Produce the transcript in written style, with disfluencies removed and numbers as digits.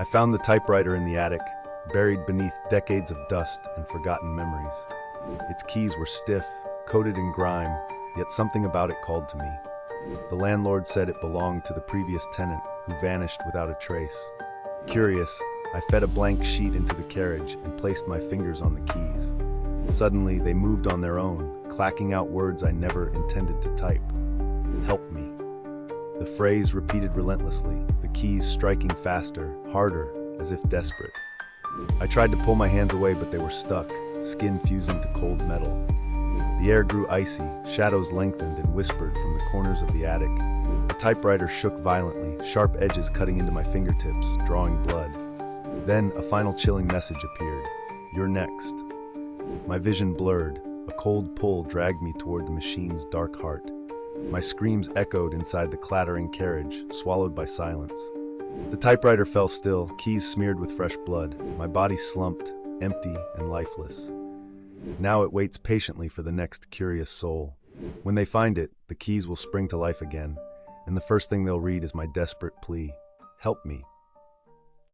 I found the typewriter in the attic, buried beneath decades of dust and forgotten memories. Its keys were stiff, coated in grime, yet something about it called to me. The landlord said it belonged to the previous tenant, who vanished without a trace. Curious, I fed a blank sheet into the carriage and placed my fingers on the keys. Suddenly, they moved on their own, clacking out words I never intended to type. "Help me." The phrase repeated relentlessly, the keys striking faster, harder, as if desperate. I tried to pull my hands away, but they were stuck, skin fusing to cold metal. The air grew icy, shadows lengthened and whispered from the corners of the attic. The typewriter shook violently, sharp edges cutting into my fingertips, drawing blood. Then a final chilling message appeared. "You're next." My vision blurred. A cold pull dragged me toward the machine's dark heart. My screams echoed inside the clattering carriage, swallowed by silence. The typewriter fell still, keys smeared with fresh blood. My body slumped, empty and lifeless. Now it waits patiently for the next curious soul. When they find it, the keys will spring to life again, and the first thing they'll read is my desperate plea. "Help me."